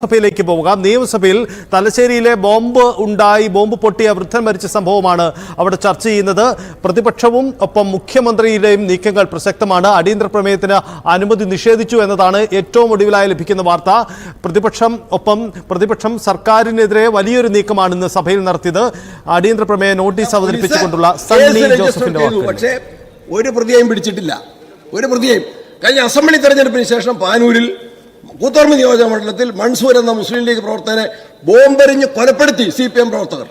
സഭയിലേക്ക് പോകാം. നിയമസഭയിൽ തലശ്ശേരിയിലെ ബോംബ് പൊട്ടിയ വൃദ്ധൻ മരിച്ച സംഭവമാണ് അവിടെ ചർച്ച ചെയ്യുന്നത്. പ്രതിപക്ഷവും ഒപ്പം മുഖ്യമന്ത്രിയുടെയും നീക്കങ്ങൾ പ്രസക്തമാണ്. അടിയന്തര പ്രമേയത്തിന് അനുമതി നിഷേധിച്ചു എന്നതാണ് ഏറ്റവും ഒടുവിലായി ലഭിക്കുന്ന വാർത്ത. പ്രതിപക്ഷം സർക്കാരിനെതിരെ വലിയൊരു നീക്കമാണ് ഇന്ന് സഭയിൽ നടത്തിയത്. അടിയന്തര പ്രമേയ നോട്ടീസ് അവതരിപ്പിച്ചുകൊണ്ടുള്ള സണ്ണി ജോസഫിന്റെ വാക്കുകൾ. പക്ഷേ ഒരു പ്രതിയെയും പിടിച്ചിട്ടില്ല. കഴിഞ്ഞ അസംബ്ലി തെരഞ്ഞെടുപ്പിന് ശേഷം പാനൂരിൽ കൂത്തുപറമ്പ് നിയോജക മണ്ഡലത്തിൽ മൻസൂർ എന്ന മുസ്ലിം ലീഗ് പ്രവർത്തകനെ ബോംബെറിഞ്ഞ് കൊലപ്പെടുത്തി CPM പ്രവർത്തകർ.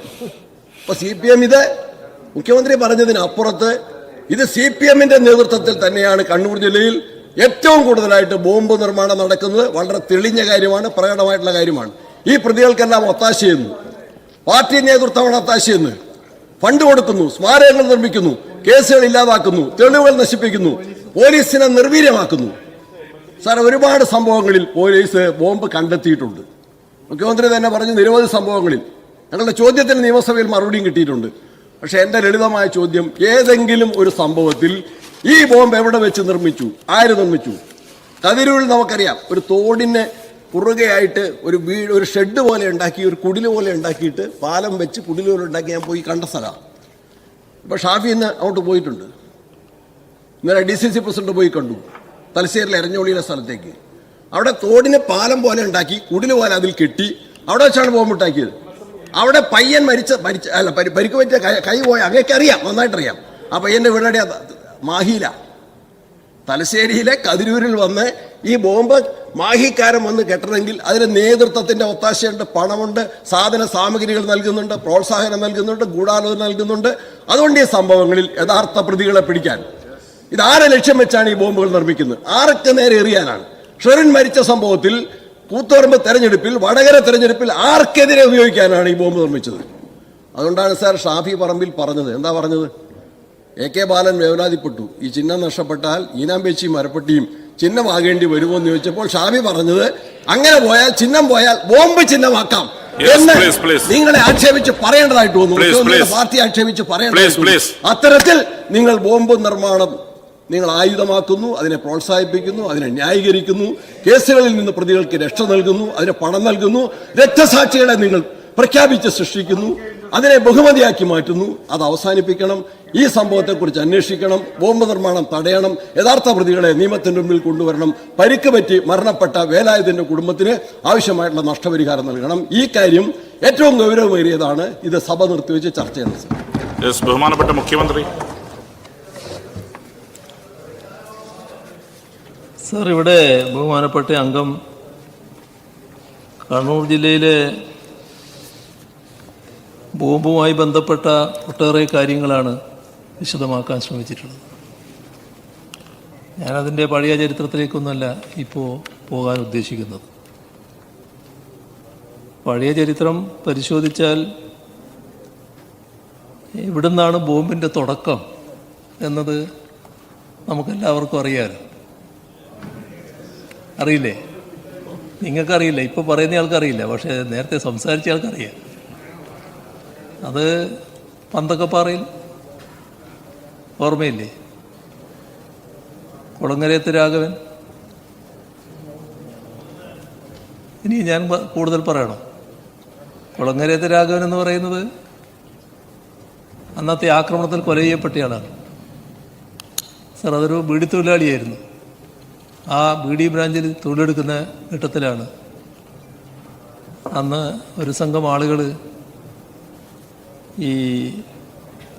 അപ്പൊ CPM ഇത് മുഖ്യമന്ത്രി പറഞ്ഞതിനപ്പുറത്ത് ഇത് CPMന്റെ നേതൃത്വത്തിൽ തന്നെയാണ് കണ്ണൂർ ജില്ലയിൽ ഏറ്റവും കൂടുതലായിട്ട് ബോംബ് നിർമ്മാണം നടക്കുന്നത്. വളരെ തെളിഞ്ഞ കാര്യമാണ്, പ്രകടമായിട്ടുള്ള കാര്യമാണ്. ഈ പ്രതികൾക്കെല്ലാം ഒത്താശ ചെയ്യുന്നു, പാർട്ടി നേതൃത്വമാണ് ഒത്താശ ചെയ്യുന്നത്. ഫണ്ട് കൊടുക്കുന്നു, സ്മാരകങ്ങൾ നിർമ്മിക്കുന്നു, കേസുകൾ ഇല്ലാതാക്കുന്നു, തെളിവുകൾ നശിപ്പിക്കുന്നു, പോലീസിനെ നിർവീര്യമാക്കുന്നു. സാർ, ഒരുപാട് സംഭവങ്ങളിൽ പോലീസ് ബോംബ് കണ്ടെത്തിയിട്ടുണ്ട്. മുഖ്യമന്ത്രി തന്നെ പറഞ്ഞു നിരവധി സംഭവങ്ങളിൽ. ഞങ്ങളുടെ ചോദ്യത്തിന് നിയമസഭയിൽ മറുപടിയും കിട്ടിയിട്ടുണ്ട്. പക്ഷെ എൻ്റെ ലളിതമായ ചോദ്യം, ഏതെങ്കിലും ഒരു സംഭവത്തിൽ ഈ ബോംബ് എവിടെ വെച്ച് നിർമ്മിച്ചു, ആര് നിർമ്മിച്ചു? കതിരൂരിൽ നമുക്കറിയാം, ഒരു തോടിന് കുറുകയായിട്ട് ഒരു ഷെഡ് പോലെ ഉണ്ടാക്കി, ഒരു കുടില് പോലെ ഉണ്ടാക്കിയിട്ട് പാലം വെച്ച് കുടില് പോലെ ഉണ്ടാക്കി ഞാൻ പോയി കണ്ട സ്ഥലമാണ്. ഇപ്പോൾ ഷാഫി ഇന്ന് അങ്ങോട്ട് പോയിട്ടുണ്ട്. ഇന്നലെ DCC പ്രസിഡന്റ് പോയി കണ്ടു തലശ്ശേരിയിൽ എരഞ്ഞോളിയിലെ സ്ഥലത്തേക്ക്. അവിടെ തോടിന് പാലം പോലെ ഉണ്ടാക്കി, കുടില് പോലെ അതിൽ കെട്ടി, അവിടെ വെച്ചാണ് ബോംബിട്ടാക്കിയത്. അവിടെ പയ്യൻ പരിക്ക് പറ്റിയ കൈ പോയ അങ്ങേക്ക് അറിയാം, നന്നായിട്ടറിയാം. ആ പയ്യന്റെ വീടടെ മാഹിയില. തലശ്ശേരിയിലെ കതിരൂരിൽ വന്ന് ഈ ബോംബ് മാഹിക്കാരൻ വന്ന് കെട്ടണമെങ്കിൽ അതിന് നേതൃത്വത്തിന്റെ ഒത്താശയുണ്ട്, പണമുണ്ട്, സാധന സാമഗ്രികൾ നൽകുന്നുണ്ട്, പ്രോത്സാഹനം നൽകുന്നുണ്ട്, ഗൂഢാലോചന നൽകുന്നുണ്ട്. അതുകൊണ്ട് ഈ സംഭവങ്ങളിൽ യഥാർത്ഥ പ്രതികളെ പിടിക്കാൻ ഇതാരെ ലക്ഷ്യം വെച്ചാണ് ഈ ബോംബുകൾ നിർമ്മിക്കുന്നത്? ആർക്ക് നേരെ എറിയാനാണ്? ഷെറിൻ മരിച്ച സംഭവത്തിൽ, കൂത്തുപറമ്പ് തെരഞ്ഞെടുപ്പിൽ, വടകര തെരഞ്ഞെടുപ്പിൽ ആർക്കെതിരെ ഉപയോഗിക്കാനാണ് ഈ ബോംബ് നിർമ്മിച്ചത്? അതുകൊണ്ടാണ് സാർ ഷാഫി പറമ്പിൽ പറഞ്ഞത്. എന്താ പറഞ്ഞത്? AK ബാലൻ വേവലാതിപ്പെട്ടു, ഈ ചിഹ്നം നഷ്ടപ്പെട്ടാൽ ഈനാമ്പേച്ചിയും മരപ്പെട്ടിയും ചിഹ്നമാകേണ്ടി വരുമോ എന്ന് ചോദിച്ചപ്പോൾ ഷാഫി പറഞ്ഞത്, അങ്ങനെ പോയാൽ, ചിഹ്നം പോയാൽ ബോംബ് ചിഹ്നമാക്കാം എന്ന് നിങ്ങളെ ആക്ഷേപിച്ച് പറയേണ്ടതായിട്ട് വന്നു. പാർട്ടി ആക്ഷേപിച്ച് പറയേണ്ടതായിട്ട്. അത്തരത്തിൽ നിങ്ങൾ ബോംബ് നിർമ്മാണം നിങ്ങൾ ആയുധമാക്കുന്നു, അതിനെ പ്രോത്സാഹിപ്പിക്കുന്നു, അതിനെ ന്യായീകരിക്കുന്നു, കേസുകളിൽ നിന്ന് പ്രതികൾക്ക് രക്ഷ നൽകുന്നു, അതിന് പണം നൽകുന്നു, രക്തസാക്ഷികളെ നിങ്ങൾ പ്രഖ്യാപിച്ച് സൃഷ്ടിക്കുന്നു, അതിനെ ബഹുമതിയാക്കി മാറ്റുന്നു. അത് അവസാനിപ്പിക്കണം. ഈ സംഭവത്തെക്കുറിച്ച് അന്വേഷിക്കണം, ബോംബ് നിർമ്മാണം തടയണം, യഥാർത്ഥ പ്രതികളെ നിയമത്തിന്റെ മുമ്പിൽ കൊണ്ടുവരണം, പരിക്ക് പറ്റി മരണപ്പെട്ട വേലായുധന്റെ കുടുംബത്തിന് ആവശ്യമായിട്ടുള്ള നഷ്ടപരിഹാരം നൽകണം. ഈ കാര്യം ഏറ്റവും ഗൗരവമേറിയതാണ്. ഇത് സഭ നിർത്തിവെച്ച് ചർച്ച ചെയ്യണം. ബഹുമാനപ്പെട്ട മുഖ്യമന്ത്രി സർ, ഇവിടെ ബഹുമാനപ്പെട്ട അംഗം കണ്ണൂർ ജില്ലയിലെ ബോംബുമായി ബന്ധപ്പെട്ട ഒട്ടേറെ കാര്യങ്ങളാണ് വിശദമാക്കാൻ ശ്രമിച്ചിട്ടുള്ളത്. ഞാനതിൻ്റെ പഴയ ചരിത്രത്തിലേക്കൊന്നുമല്ല ഇപ്പോൾ പോകാൻ ഉദ്ദേശിക്കുന്നത്. പഴയ ചരിത്രം പരിശോധിച്ചാൽ എവിടെ നിന്നാണ് ബോംബിൻ്റെ തുടക്കം എന്നത് നമുക്കെല്ലാവർക്കും അറിയാമല്ലോ. അറിയില്ലേ? നിങ്ങൾക്കറിയില്ല, ഇപ്പോൾ പറയുന്ന ആൾക്കറിയില്ല, പക്ഷേ നേരത്തെ സംസാരിച്ച ആൾക്കറിയാം. അത് പന്തക്കപ്പാറയിൽ, ഓർമ്മയില്ലേ? കുളങ്ങരയത്ത് രാഘവൻ. ഇനി ഞാൻ കൂടുതൽ പറയണം. കുളങ്ങരയത്ത് രാഘവൻ എന്ന് പറയുന്നത് അന്നത്തെ ആക്രമണത്തിൽ കൊല ചെയ്യപ്പെട്ടയാളാണ്. സർ, അതൊരു ബീഡി തൊഴിലാളിയായിരുന്നു. ആ ബീഡി ബ്രാഞ്ചിൽ തൊഴിലെടുക്കുന്ന ഘട്ടത്തിലാണ് അന്ന് ഒരു സംഘം ആളുകൾ ഈ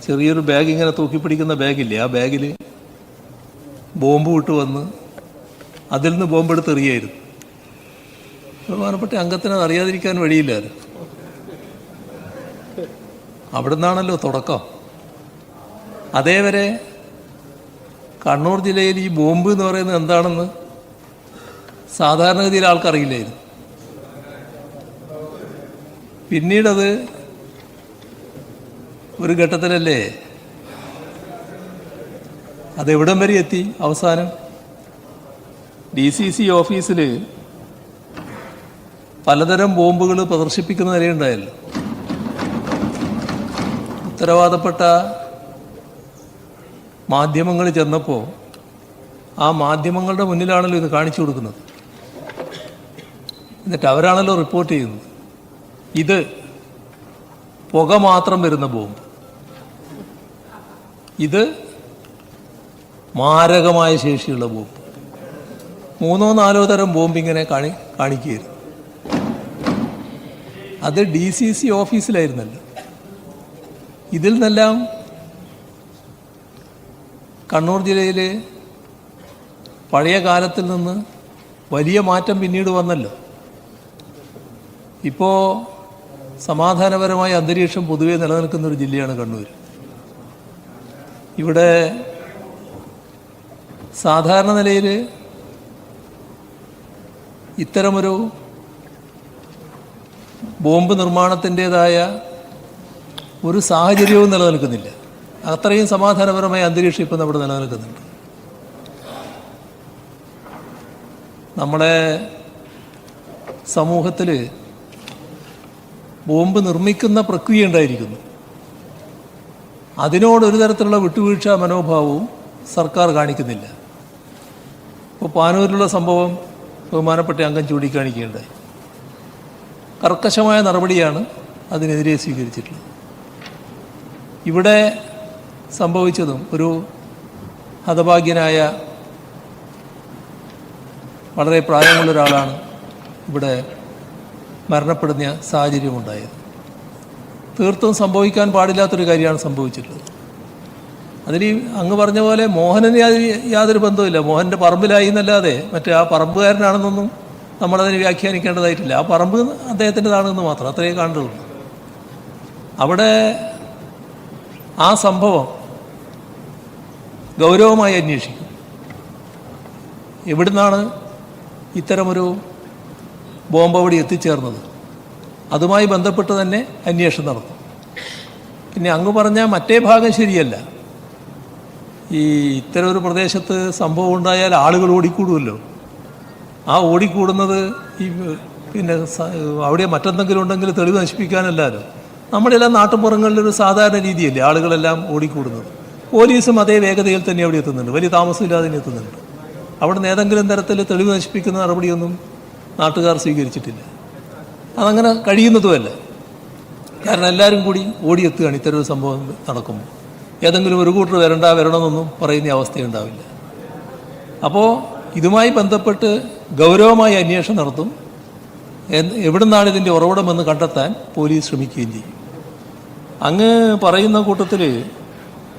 ചെറിയൊരു ബാഗ്, ഇങ്ങനെ തൂക്കിപ്പിടിക്കുന്ന ബാഗില്ലേ, ആ ബാഗിൽ ബോംബ് വിട്ട് വന്ന് അതിൽ നിന്ന് ബോംബെടുത്ത് എറിയായിരുന്നു. ബഹുമാനപ്പെട്ട അംഗത്തിന് അത് അറിയാതിരിക്കാൻ വഴിയില്ലല്ലോ. അവിടെ നിന്നാണല്ലോ തുടക്കം. അതേവരെ കണ്ണൂർ ജില്ലയിൽ ഈ ബോംബ് എന്ന് പറയുന്നത് എന്താണെന്ന് സാധാരണഗതിയിൽ ആൾക്കറിയില്ലായിരുന്നു. പിന്നീടത് ഒരു ഘട്ടത്തിലല്ലേ അതെവിടം വരെ എത്തി? അവസാനം DCC ഓഫീസിൽ പലതരം ബോംബുകൾ പ്രദർശിപ്പിക്കുന്ന നിലയുണ്ടായല്ലോ. ഉത്തരവാദപ്പെട്ട മാധ്യമങ്ങൾ ചെന്നപ്പോൾ ആ മാധ്യമങ്ങളുടെ മുന്നിലാണല്ലോ ഇത് കാണിച്ചു കൊടുക്കുന്നത്. എന്നിട്ട് അവരാണല്ലോ റിപ്പോർട്ട് ചെയ്യുന്നത്. ഇത് പുക മാത്രം വരുന്ന ബോംബ്, ഇത് മാരകമായ ശേഷിയുള്ള ബോംബ്, 3-4 തരം ബോംബ് ഇങ്ങനെ കാണിക്കുകയായിരുന്നു. അത് DCC ഓഫീസിലായിരുന്നല്ലോ. ഇതിൽ നിന്നെല്ലാം കണ്ണൂർ ജില്ലയിൽ പഴയ കാലത്തിൽ നിന്ന് വലിയ മാറ്റം പിന്നീട് വന്നല്ലോ. ഇപ്പോൾ സമാധാനപരമായ അന്തരീക്ഷം പൊതുവെ നിലനിൽക്കുന്ന ഒരു ജില്ലയാണ് കണ്ണൂർ. ഇവിടെ സാധാരണ നിലയിൽ ഇത്തരമൊരു ബോംബ് നിർമ്മാണത്തിൻ്റേതായ ഒരു സാഹചര്യവും നിലനിൽക്കുന്നില്ല. അത്രയും സമാധാനപരമായ അന്തരീക്ഷം ഇപ്പം നമ്മുടെ നിലനിൽക്കുന്നുണ്ട്. നമ്മുടെ സമൂഹത്തിൽ ബോംബ് നിർമ്മിക്കുന്ന പ്രക്രിയ ഉണ്ടായിരിക്കുന്നു. അതിനോടൊരു തരത്തിലുള്ള വിട്ടുവീഴ്ച മനോഭാവവും സർക്കാർ കാണിക്കുന്നില്ല. ഇപ്പോൾ പാനൂരിലുള്ള സംഭവം ബഹുമാനപ്പെട്ട അംഗം ചൂണ്ടിക്കാണിക്കുകയുണ്ടായി. കർക്കശമായ നടപടിയാണ് അതിനെതിരെ സ്വീകരിച്ചിട്ടുള്ളത്. ഇവിടെ സംഭവിച്ചതും ഒരു ഹതഭാഗ്യനായ വളരെ പ്രായമുള്ള ഒരാളാണ് ഇവിടെ മരണപ്പെടുന്ന സാഹചര്യമുണ്ടായത്. തീർത്തും സംഭവിക്കാൻ പാടില്ലാത്തൊരു കാര്യമാണ് സംഭവിച്ചിട്ടുള്ളത്. അതിൽ അങ്ങ് പറഞ്ഞ പോലെ മോഹനന് യാതൊരു ബന്ധവുമില്ല. മോഹൻ്റെ പറമ്പിലായി എന്നല്ലാതെ മറ്റേ ആ പറമ്പുകാരനാണെന്നൊന്നും നമ്മളതിന് വ്യാഖ്യാനിക്കേണ്ടതായിട്ടില്ല. ആ പറമ്പ് അദ്ദേഹത്തിൻ്റെതാണെന്ന് മാത്രം, അത്രയേ കാണുള്ളൂ. അവിടെ ആ സംഭവം ഗൗരവമായി അന്വേഷിക്കും. എവിടുന്നാണ് ഇത്തരമൊരു ബോംബ് അവിടെ എത്തിച്ചേർന്നത്, അതുമായി ബന്ധപ്പെട്ട് തന്നെ അന്വേഷണം നടത്തും. പിന്നെ അങ്ങ് പറഞ്ഞ മറ്റേ ഭാഗം ശരിയല്ല. ഈ ഇത്തരം ഒരു പ്രദേശത്ത് സംഭവം ഉണ്ടായാൽ ആളുകൾ ഓടിക്കൂടുമല്ലോ. ആ ഓടിക്കൂടുന്നത് ഈ പിന്നെ അവിടെ മറ്റെന്തെങ്കിലും ഉണ്ടെങ്കിൽ തെളിവ് നശിപ്പിക്കാനല്ലല്ലോ. നമ്മുടെ എല്ലാം നാട്ടുമ്പുറങ്ങളിലൊരു സാധാരണ രീതിയല്ലേ ആളുകളെല്ലാം ഓടിക്കൂടുന്നത്. പോലീസും അതേ വേഗതയിൽ തന്നെ അവിടെ എത്തുന്നുണ്ട്, വലിയ താമസമില്ലാതെ തന്നെ എത്തുന്നുണ്ട്. അവിടെ നിന്ന് ഏതെങ്കിലും തരത്തിൽ തെളിവ് നശിപ്പിക്കുന്ന നടപടിയൊന്നും നാട്ടുകാർ സ്വീകരിച്ചിട്ടില്ല. അതങ്ങനെ കഴിയുന്നതുമല്ല. കാരണം എല്ലാവരും കൂടി ഓടിയെത്തുകയാണ് ഇത്തരം ഒരു സംഭവം നടക്കുമ്പോൾ. ഏതെങ്കിലും ഒരു കൂട്ടർ വരണമെന്നൊന്നും പറയുന്ന അവസ്ഥയുണ്ടാവില്ല. അപ്പോൾ ഇതുമായി ബന്ധപ്പെട്ട് ഗൗരവമായ അന്വേഷണം നടത്തും. എവിടുന്നാണ് ഇതിൻ്റെ ഉറവിടമെന്ന് കണ്ടെത്താൻ പോലീസ് ശ്രമിക്കുകയും ചെയ്യും. അങ്ങ് പറയുന്ന കൂട്ടത്തിൽ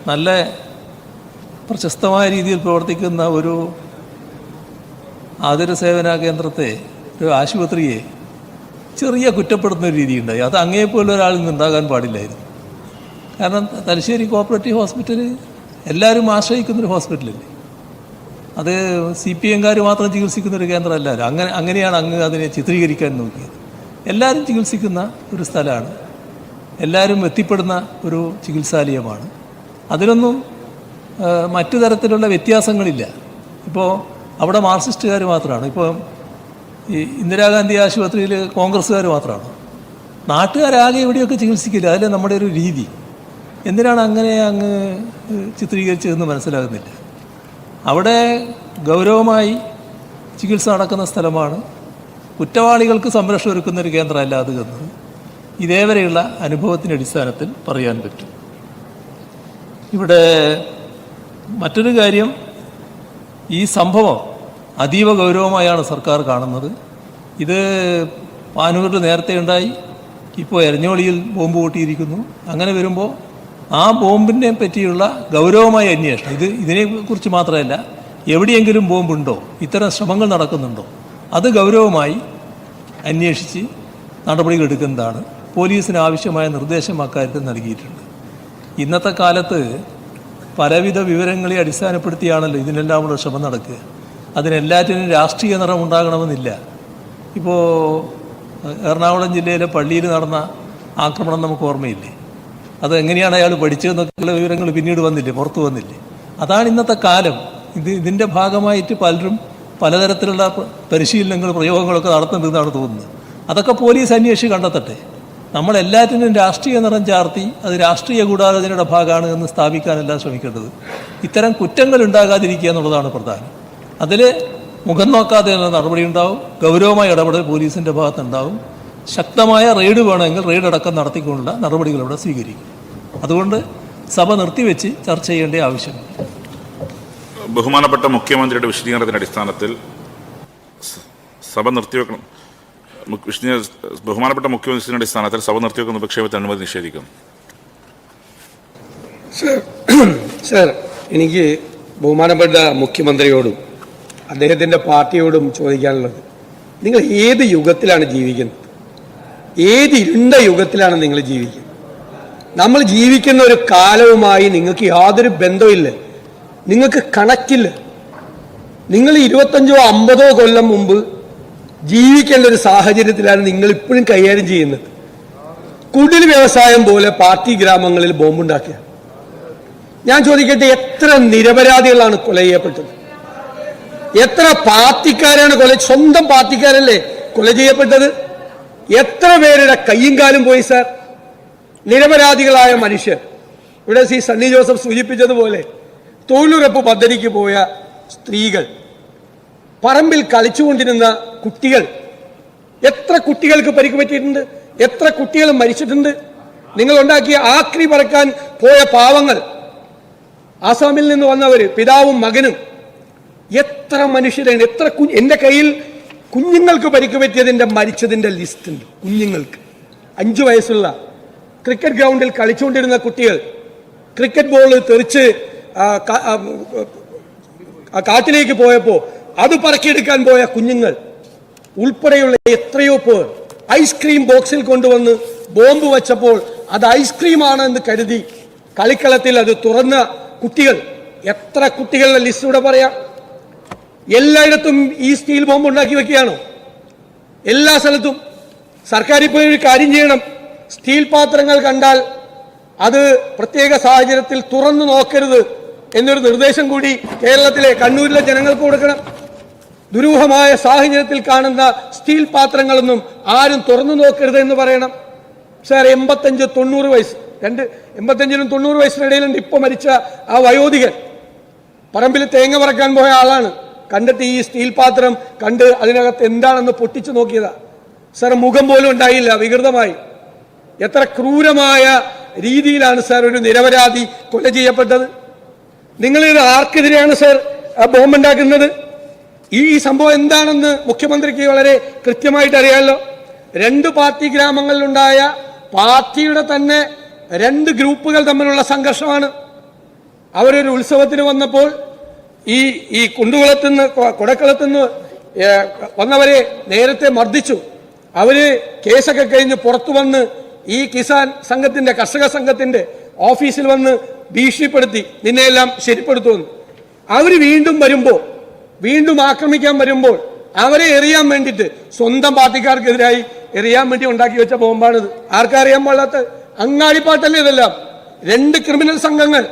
നല്ല പ്രശസ്തമായ രീതിയിൽ പ്രവർത്തിക്കുന്ന ഒരു ആതുര സേവന കേന്ദ്രത്തെ, ഒരു ആശുപത്രിയെ ചെറിയ കുറ്റപ്പെടുത്തുന്ന ഒരു രീതിയുണ്ടായി. അത് അങ്ങേപ്പോലെ ഒരാളിൽ നിന്നുണ്ടാകാൻ പാടില്ലായിരുന്നു. കാരണം തലശ്ശേരി കോപ്പറേറ്റീവ് ഹോസ്പിറ്റൽ എല്ലാവരും ആശ്രയിക്കുന്നൊരു ഹോസ്പിറ്റലല്ലേ. അത് CPM-കാർ മാത്രം ചികിത്സിക്കുന്നൊരു കേന്ദ്രമല്ല. അങ്ങനെയാണ് അങ്ങ് അതിനെ ചിത്രീകരിക്കാൻ നോക്കിയത്. എല്ലാവരും ചികിത്സിക്കുന്ന ഒരു സ്ഥലമാണ്, എല്ലാവരും എത്തിപ്പെടുന്ന ഒരു ചികിത്സാലയമാണ്. അതിനൊന്നും മറ്റു തരത്തിലുള്ള വ്യത്യാസങ്ങളില്ല. ഇപ്പോൾ അവിടെ മാർക്സിസ്റ്റുകാർ മാത്രമാണ്, ഇപ്പോൾ ഈ ഇന്ദിരാഗാന്ധി ആശുപത്രിയിൽ കോൺഗ്രസ്സുകാർ മാത്രമാണ്. നാട്ടുകാരാകെ എവിടെയൊക്കെ ചികിത്സിക്കില്ല. അതല്ലേ നമ്മുടെ ഒരു രീതി. എന്തിനാണ് അങ്ങനെ അങ്ങ് ചിത്രീകരിച്ചതെന്ന് മനസ്സിലാകുന്നില്ല. അവിടെ ഗൗരവമായി ചികിത്സ നടക്കുന്ന സ്ഥലമാണ്. കുറ്റവാളികൾക്ക് സംരക്ഷണം ഒരുക്കുന്നൊരു കേന്ദ്രമല്ല അത് എന്നത് ഇതേവരെയുള്ള അനുഭവത്തിൻ്റെ അടിസ്ഥാനത്തിൽ പറയാൻ പറ്റും. ഇവിടെ മറ്റൊരു കാര്യം, ഈ സംഭവം അതീവ ഗൗരവമായാണ് സർക്കാർ കാണുന്നത്. ഇത് പാനൂരിൽ നേരത്തെ ഉണ്ടായി, ഇപ്പോൾ എരഞ്ഞോളിയിൽ ബോംബ് പൊട്ടിയിരിക്കുന്നു. അങ്ങനെ വരുമ്പോൾ ആ ബോംബിനെ പറ്റിയുള്ള ഗൗരവമായ അന്വേഷണം, ഇതിനെക്കുറിച്ച് മാത്രമല്ല, എവിടെയെങ്കിലും ബോംബുണ്ടോ, ഇത്തരം ശ്രമങ്ങൾ നടക്കുന്നുണ്ടോ, അത് ഗൗരവമായി അന്വേഷിച്ച് നടപടികൾ എടുക്കുന്നതാണ്. പോലീസിന് ആവശ്യമായ നിർദ്ദേശം അക്കാര്യത്തിൽ നൽകിയിട്ടുണ്ട്. ഇന്നത്തെ കാലത്ത് പലവിധ വിവരങ്ങളെ അടിസ്ഥാനപ്പെടുത്തിയാണല്ലോ ഇതിനെല്ലാമുള്ള ശ്രമം നടക്കുക. അതിനെല്ലാറ്റിനും രാഷ്ട്രീയ നിറം ഉണ്ടാകണമെന്നില്ല. ഇപ്പോൾ എറണാകുളം ജില്ലയിലെ പള്ളിയിൽ നടന്ന ആക്രമണം നമുക്ക് ഓർമ്മയില്ലേ? അത് എങ്ങനെയാണ് അയാൾ പഠിച്ചതെന്നൊക്കെയുള്ള വിവരങ്ങൾ പിന്നീട് വന്നില്ലേ, പുറത്തു വന്നില്ലേ? അതാണ് ഇന്നത്തെ കാലം. ഇതിൻ്റെ ഭാഗമായിട്ട് പലരും പലതരത്തിലുള്ള പരിശീലനങ്ങൾ, പ്രയോഗങ്ങളൊക്കെ നടത്തുന്നുണ്ടെന്നാണ് തോന്നുന്നത്. അതൊക്കെ പോലീസ് അന്വേഷിച്ച് കണ്ടെത്തട്ടെ. നമ്മളെല്ലാറ്റിനും രാഷ്ട്രീയ നിറം ചാർത്തി അത് രാഷ്ട്രീയ ഗൂഢാലോചനയുടെ ഭാഗമാണ് എന്ന് സ്ഥാപിക്കാനല്ല ശ്രമിക്കേണ്ടത്. ഇത്തരം കുറ്റങ്ങൾ ഉണ്ടാകാതിരിക്കുക എന്നുള്ളതാണ് പ്രധാനം. അതിൽ മുഖം നോക്കാതെ നടപടി ഉണ്ടാവും. ഗൗരവമായ ഇടപെടൽ പോലീസിൻ്റെ ഭാഗത്തുണ്ടാവും. ശക്തമായ റെയ്ഡ് വേണമെങ്കിൽ റെയ്ഡ് അടക്കം നടത്തിക്കൊണ്ടുള്ള നടപടികൾ ഇവിടെ സ്വീകരിക്കും. അതുകൊണ്ട് സഭ നിർത്തിവെച്ച് ചർച്ച ചെയ്യേണ്ട ആവശ്യമില്ല. ബഹുമാനപ്പെട്ട മുഖ്യമന്ത്രിയുടെ വിശദീകരണത്തിന്റെ അടിസ്ഥാനത്തിൽ സഭ നിർത്തിവെക്കണം. ബഹുമാനപ്പെട്ട മുഖ്യമന്ത്രിയുടെ അടിസ്ഥാനത്തിൽ സഭ നിർത്തിവെക്കുന്ന ഉപക്ഷേപത്തിന് അനുമതി നിഷേധിക്കുന്നു. സർ, എനിക്ക് ബഹുമാനപ്പെട്ട മുഖ്യമന്ത്രിയോടും അദ്ദേഹത്തിൻ്റെ പാർട്ടിയോടും ചോദിക്കാനുള്ളത്, നിങ്ങൾ ഏത് യുഗത്തിലാണ് ജീവിക്കുന്നത്? ഏത് ഇരുണ്ട യുഗത്തിലാണ് നിങ്ങൾ ജീവിക്കുന്നത്? നമ്മൾ ജീവിക്കുന്ന ഒരു കാലവുമായി നിങ്ങൾക്ക് യാതൊരു ബന്ധമില്ല, നിങ്ങൾക്ക് കണക്റ്റില്ല. നിങ്ങൾ 25 or 50 കൊല്ലം മുമ്പ് ജീവിക്കേണ്ട ഒരു സാഹചര്യത്തിലാണ് നിങ്ങൾ ഇപ്പോഴും കൈകാര്യം ചെയ്യുന്നത്. കുടിൽ വ്യവസായം പോലെ പാർട്ടി ഗ്രാമങ്ങളിൽ ബോംബുണ്ടാക്കിയ ഞാൻ ചോദിക്കട്ടെ, എത്ര നിരപരാധികളാണ് കൊല ചെയ്യപ്പെട്ടത്? എത്ര പാർട്ടിക്കാരാണ് സ്വന്തം പാർട്ടിക്കാരല്ലേ കൊല ചെയ്യപ്പെട്ടത്? എത്ര പേരുടെ കയ്യും കാലും പോയി സാർ? നിരപരാധികളായ മനുഷ്യർ. ഇവിടെ സണ്ണി ജോസഫ് സൂചിപ്പിച്ചതുപോലെ തൊഴിലുറപ്പ് പദ്ധതിക്ക് പോയ സ്ത്രീകൾ, പറമ്പിൽ കളിച്ചുകൊണ്ടിരുന്ന കുട്ടികൾ, എത്ര കുട്ടികൾക്ക് പരിക്ക് പറ്റിയിട്ടുണ്ട്? എത്ര കുട്ടികൾ മരിച്ചിട്ടുണ്ട്? നിങ്ങൾ ഉണ്ടാക്കിയ ആക്രി പറക്കാൻ പോയ പാവങ്ങൾ, ആസാമിൽ നിന്ന് വന്നവർ, പിതാവും മകനും, എത്ര മനുഷ്യരാണ്? എത്ര എൻ്റെ കയ്യിൽ കുഞ്ഞുങ്ങൾക്ക് പരിക്ക് പറ്റിയതിൻ്റെ മരിച്ചതിൻ്റെ ലിസ്റ്റ് ഉണ്ട്. കുഞ്ഞുങ്ങൾക്ക് 5 വയസ്സുള്ള ക്രിക്കറ്റ് ഗ്രൗണ്ടിൽ കളിച്ചുകൊണ്ടിരുന്ന കുട്ടികൾ, ക്രിക്കറ്റ് ബോൾ തെറിച്ച് കാട്ടിലേക്ക് പോയപ്പോൾ അത് പറക്കിയെടുക്കാൻ പോയ കുഞ്ഞുങ്ങൾ ഉൾപ്പെടെയുള്ള എത്രയോ പേർ ഐസ്ക്രീം ബോക്സിൽ കൊണ്ടുവന്ന് ബോംബ് വെച്ചപ്പോൾ അത് ഐസ്ക്രീമാണ് എന്ന് കരുതി കളിക്കളത്തിൽ അത് തുറന്ന കുട്ടികൾ, എത്ര കുട്ടികളുടെ ലിസ്റ്റ് ഇവിടെ പറയാം. എല്ലായിടത്തും ഈ സ്റ്റീൽ ബോംബ് ഉണ്ടാക്കി വെക്കുകയാണോ? എല്ലാ സ്ഥലത്തും. സർക്കാർ ഇപ്പോൾ ഒരു കാര്യം ചെയ്യണം, സ്റ്റീൽ പാത്രങ്ങൾ കണ്ടാൽ അത് പ്രത്യേക സാഹചര്യത്തിൽ തുറന്നു നോക്കരുത് എന്നൊരു നിർദ്ദേശം കൂടി കേരളത്തിലെ കണ്ണൂരിലെ ജനങ്ങൾക്ക് കൊടുക്കണം. ദുരൂഹമായ സാഹചര്യത്തിൽ കാണുന്ന സ്റ്റീൽ പാത്രങ്ങളൊന്നും ആരും തുറന്നു നോക്കരുത് എന്ന് പറയണം. സാർ, 85-90 വയസ്സ്, 85-90 വയസ്സിനിടയിലുണ്ട് ഇപ്പോൾ മരിച്ച ആ വയോധികൻ. പറമ്പിൽ തേങ്ങ പറക്കാൻ പോയ ആളാണ്. കണ്ടിട്ട് ഈ സ്റ്റീൽ പാത്രം കണ്ട് അതിനകത്ത് എന്താണെന്ന് പൊട്ടിച്ചു നോക്കിയതാ. സാർ, മുഖം പോലും ഉണ്ടായില്ല, വികൃതമായി. എത്ര ക്രൂരമായ രീതിയിലാണ് സാർ ഒരു നിരപരാധി കൊല ചെയ്യപ്പെട്ടത്? നിങ്ങളിത് ആർക്കെതിരെയാണ് സാർ ബോംബുണ്ടാക്കുന്നത്? ഈ സംഭവം എന്താണെന്ന് മുഖ്യമന്ത്രിക്ക് വളരെ കൃത്യമായിട്ട് അറിയാമല്ലോ. 2 പാർട്ടി ഗ്രാമങ്ങളിലുണ്ടായ പാർട്ടിയുടെ തന്നെ 2 ഗ്രൂപ്പുകൾ തമ്മിലുള്ള സംഘർഷമാണ്. അവരൊരു ഉത്സവത്തിന് വന്നപ്പോൾ ഈ കുണ്ടുകുളത്തുനിന്ന് കൊടക്കളത്തുനിന്ന് വന്നവരെ നേരത്തെ മർദ്ദിച്ചു. അവര് കേസൊക്കെ കഴിഞ്ഞ് പുറത്തു വന്ന് ഈ കിസാൻ സംഘത്തിന്റെ, കർഷക സംഘത്തിന്റെ ഓഫീസിൽ വന്ന് ഭീഷണിപ്പെടുത്തി, നിന്നെയെല്ലാം ശരിപ്പെടുത്തുമെന്ന്. അവർ വീണ്ടും വരുമ്പോൾ, വീണ്ടും ആക്രമിക്കാൻ വരുമ്പോൾ അവരെ എറിയാൻ വേണ്ടിയിട്ട് സ്വന്തം പാർട്ടിക്കാർക്കെതിരായി എറിയാൻ വേണ്ടി ഉണ്ടാക്കി വെച്ച ബോംബാണിത്. ആർക്കറിയാൻ പാടാത്ത അങ്ങാടിപ്പാട്ടല്ലേ ഇതെല്ലാം? 2 ക്രിമിനൽ സംഘങ്ങൾ,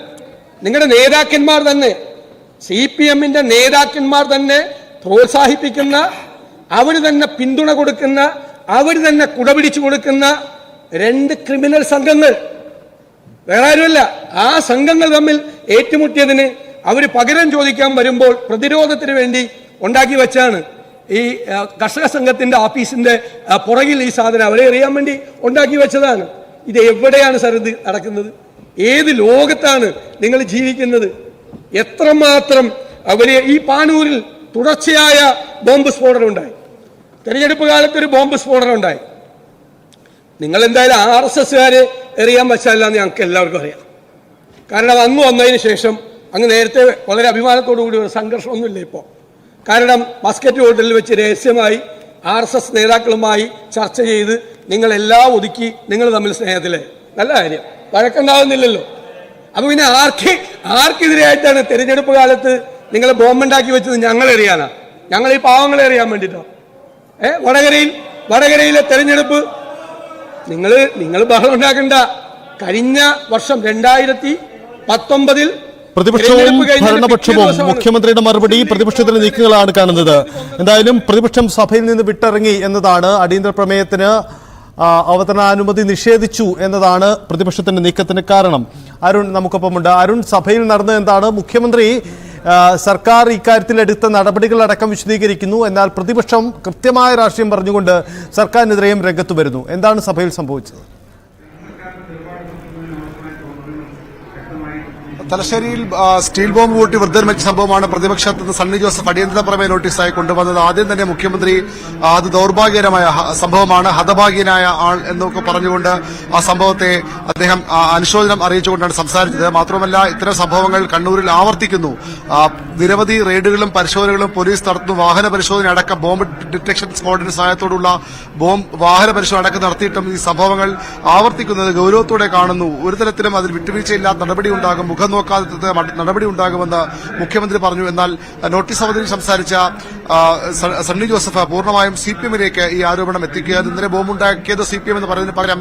നിങ്ങളുടെ നേതാക്കന്മാർ തന്നെ, CPM-ന്റെ നേതാക്കന്മാർ തന്നെ പ്രോത്സാഹിപ്പിക്കുന്ന, അവർ തന്നെ പിന്തുണ കൊടുക്കുന്ന, അവർ തന്നെ കുടപിടിച്ചു കൊടുക്കുന്ന 2 ക്രിമിനൽ സംഘങ്ങൾ, വേറെ ആരുമല്ല. ആ സംഘങ്ങൾ തമ്മിൽ ഏറ്റുമുട്ടിയതിന് അവർ പകരം ചോദിക്കാൻ വരുമ്പോൾ പ്രതിരോധത്തിന് വേണ്ടി ഉണ്ടാക്കി വെച്ചാണ് ഈ കർഷക സംഘത്തിന്റെ ഓഫീസിന്റെ പുറകിൽ ഈ സാധനം അവരെ എറിയാൻ വേണ്ടി ഉണ്ടാക്കി വെച്ചതാണ്. ഇത് എവിടെയാണ് സാർ ഇത് നടക്കുന്നത്? ഏത് ലോകത്താണ് നിങ്ങൾ ജീവിക്കുന്നത്? എത്രമാത്രം അവര് ഈ പാനൂരിൽ തുടർച്ചയായ ബോംബ് സ്ഫോടനം ഉണ്ടായി. തെരഞ്ഞെടുപ്പ് കാലത്ത് ഒരു ബോംബ് സ്ഫോടനം ഉണ്ടായി. നിങ്ങൾ എന്തായാലും RSSകാര് എറിയാൻ വച്ചല്ലെന്ന് ഞങ്ങൾക്ക് എല്ലാവർക്കും അറിയാം. കാരണം അങ്ങ് വന്നതിന് ശേഷം അങ്ങ് നേരത്തെ വളരെ അഭിമാനത്തോടു കൂടി ഒരു സംഘർഷമൊന്നുമില്ല ഇപ്പോൾ. കാരണം ബാസ്ക്കറ്റ് ഹോട്ടലിൽ വെച്ച് രഹസ്യമായി RSS നേതാക്കളുമായി ചർച്ച ചെയ്ത് നിങ്ങളെല്ലാം ഒതുക്കി നിങ്ങൾ തമ്മിൽ സ്നേഹത്തിലെ നല്ല കാര്യം, വഴക്കുണ്ടാകുന്നില്ലല്ലോ. അപ്പൊ പിന്നെ ആർക്കെതിരെയായിട്ടാണ് തെരഞ്ഞെടുപ്പ് കാലത്ത് നിങ്ങൾ ബോംബുണ്ടാക്കി വെച്ചത്? ഞങ്ങൾ എറിയാനാ? ഞങ്ങൾ ഈ പാവങ്ങളെ എറിയാൻ വേണ്ടിയിട്ടോ? വടകരയിലെ തെരഞ്ഞെടുപ്പ് നിങ്ങൾ ബഹളം ഉണ്ടാക്കണ്ട. കഴിഞ്ഞ വർഷം 2019 പ്രതിപക്ഷവും ഭരണപക്ഷവും മുഖ്യമന്ത്രിയുടെ മറുപടി പ്രതിപക്ഷത്തിന്റെ നീക്കങ്ങളാണ് കാണുന്നത്. എന്തായാലും പ്രതിപക്ഷം സഭയിൽ നിന്ന് വിട്ടിറങ്ങി എന്നതാണ്, അടിയന്തര പ്രമേയത്തിന് അവതരണാനുമതി നിഷേധിച്ചു എന്നതാണ് പ്രതിപക്ഷത്തിന്റെ നീക്കത്തിന് കാരണം. അരുൺ നമുക്കൊപ്പമുണ്ട്. അരുൺ, സഭയിൽ നടന്നത് എന്താണ്? മുഖ്യമന്ത്രി സർക്കാർ ഇക്കാര്യത്തിൽ എടുത്ത നടപടികളടക്കം വിശദീകരിക്കുന്നു. എന്നാൽ പ്രതിപക്ഷം കൃത്യമായ രാഷ്ട്രീയം പറഞ്ഞുകൊണ്ട് സർക്കാരിനെതിരെയും രംഗത്ത് വരുന്നു. എന്താണ് സഭയിൽ സംഭവിച്ചത്? തലശ്ശേരിയിൽ സ്റ്റീൽ ബോംബ് കൂട്ടി വൃദ്ധർ മരിച്ച സംഭവമാണ് പ്രതിപക്ഷത്ത് നിന്ന് സണ്ണി ജോസഫ് അടിയന്തര പ്രമേയ നോട്ടീസായി കൊണ്ടുവന്നത്. ആദ്യം തന്നെ മുഖ്യമന്ത്രി അത് ദൗർഭാഗ്യകരമായ സംഭവമാണ്, ഹതഭാഗ്യനായ ആൾ എന്നൊക്കെ പറഞ്ഞുകൊണ്ട് ആ സംഭവത്തെ അദ്ദേഹം അനുശോചനം അറിയിച്ചുകൊണ്ടാണ് സംസാരിച്ചത്. മാത്രമല്ല, ഇത്തരം സംഭവങ്ങൾ കണ്ണൂരിൽ ആവർത്തിക്കുന്നു. നിരവധി റെയ്ഡുകളും പരിശോധനകളും പോലീസ് നടത്തുന്നു. വാഹന പരിശോധന അടക്കം ബോംബ് ഡിറ്റക്ഷൻ സ്ക്വാഡിന്റെ സഹായത്തോടുള്ള വാഹന പരിശോധന അടക്കം നടത്തിയിട്ടും ഈ സംഭവങ്ങൾ ആവർത്തിക്കുന്നത് ഗൌരവത്തോടെ കാണുന്നു. ഒരു തരത്തിലും അതിൽ വിട്ടുവീഴ്ചയില്ലാത്ത നടപടി ഉണ്ടാകും, മുഖം നോക്കാതെ നടപടി ഉണ്ടാകുമെന്ന് മുഖ്യമന്ത്രി പറഞ്ഞു. എന്നാൽ നോട്ടീസ് അവതരിച്ച് സംസാരിച്ച സണ്ണി ജോസഫ് പൂർണ്ണമായും സിപിഎമ്മിലേക്ക് ഈ ആരോപണം എത്തിക്കുക. ഇന്നലെ ബോംബുണ്ടാക്കിയത് സിപിഎം എന്ന് പറയുന്നതിന് പകരം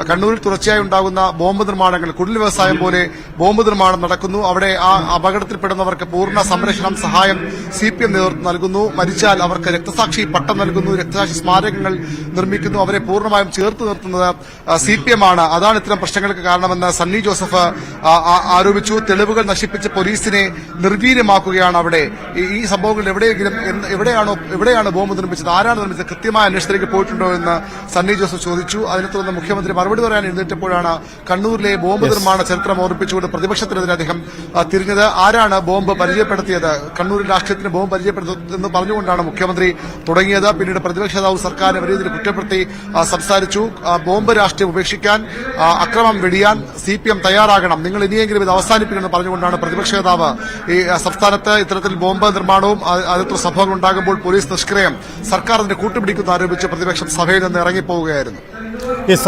കണ്ണൂരിൽ തുടർച്ചയായി ഉണ്ടാകുന്ന ബോംബ് നിർമ്മാണങ്ങൾ, കുടിൽ വ്യവസായം പോലെ ബോംബ് നിർമ്മാണം നടക്കുന്നു. അവിടെ ആ അപകടത്തിൽപ്പെടുന്നവർക്ക് പൂർണ്ണ സംരക്ഷണം, സഹായം സിപിഎം നേതൃത്വം നൽകുന്നു. മരിച്ചാൽ അവർക്ക് രക്തസാക്ഷി പട്ടം നൽകുന്നു, രക്തസാക്ഷി സ്മാരകങ്ങൾ നിർമ്മിക്കുന്നു. അവരെ പൂർണ്ണമായും ചേർത്ത് നിർത്തുന്നത് സിപിഎം ആണ്. അതാണ് ഇത്തരം പ്രശ്നങ്ങൾക്ക് കാരണമെന്ന് സണ്ണി ജോസഫ് ആരോപിച്ചു. തെളിവുകൾ നശിപ്പിച്ച് പോലീസിനെ നിർവീര്യമാക്കുകയാണ് അവിടെ. ഈ സംഭവങ്ങൾ എവിടെയാണ് ബോംബ് നിർമ്മിച്ചത്, ആരാണ് നിർമ്മിച്ചത്, കൃത്യമായ അന്വേഷണത്തിലേക്ക് പോയിട്ടുണ്ടോ എന്ന് സണ്ണി ജോസഫ് ചോദിച്ചു. അതിനെ തുടർന്ന് മുഖ്യമന്ത്രി മറുപടി പറയാൻ എഴുന്നേറ്റപ്പോഴാണ് കണ്ണൂരിലെ ബോംബ് നിർമ്മാണ ചരിത്രം ഓർമ്മിപ്പിച്ചുകൊണ്ട് പ്രതിപക്ഷത്തിനെതിരെ അദ്ദേഹം തിരിഞ്ഞത്. ആരാണ് ബോംബ് പരിചയപ്പെടുത്തിയത്, കണ്ണൂരിൽ രാഷ്ട്രീയത്തിന് ബോംബ് പരിചയപ്പെടുത്തുമെന്ന് പറഞ്ഞുകൊണ്ടാണ് മുഖ്യമന്ത്രി തുടങ്ങിയത്. പിന്നീട് പ്രതിപക്ഷ നേതാവ് സർക്കാരിനെ വലിയ രീതിയിൽ കുറ്റപ്പെടുത്തി സംസാരിച്ചു. ബോംബ് രാഷ്ട്രീയം ഉപേക്ഷിക്കാൻ, അക്രമം വെടിയാൻ സിപിഎം തയ്യാറാകണം, നിങ്ങൾ ഇനിയെങ്കിലും ഇത് അവസാനിപ്പിക്കണമെന്ന് പറഞ്ഞുകൊണ്ടാണ് പ്രതിപക്ഷ നേതാവ് ഈ സംസ്ഥാനത്ത് ഇത്തരത്തിൽ ബോംബ് നിർമ്മാണവും അതിലത്തെ സംഭവങ്ങൾ ഉണ്ടാകുമ്പോൾ പോലീസ് നിഷ്ക്രിയം, സർക്കാർ അതിന്റെ കൂട്ടുപിടിക്കുന്ന ആരോപിച്ച് പ്രതിപക്ഷം സഭയിൽ നിന്ന് ഇറങ്ങിപ്പോവുകയായിരുന്നു.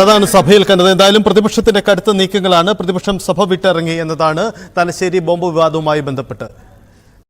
അതാണ് സഭയിൽ കണ്ടത്. എന്തായാലും പ്രതിപക്ഷത്തിന്റെ കടുത്ത നീക്കങ്ങളാണ്. പ്രതിപക്ഷം സഭ വിട്ടിറങ്ങി എന്നതാണ് തലശ്ശേരി ബോംബ് വിവാദവുമായി ബന്ധപ്പെട്ട്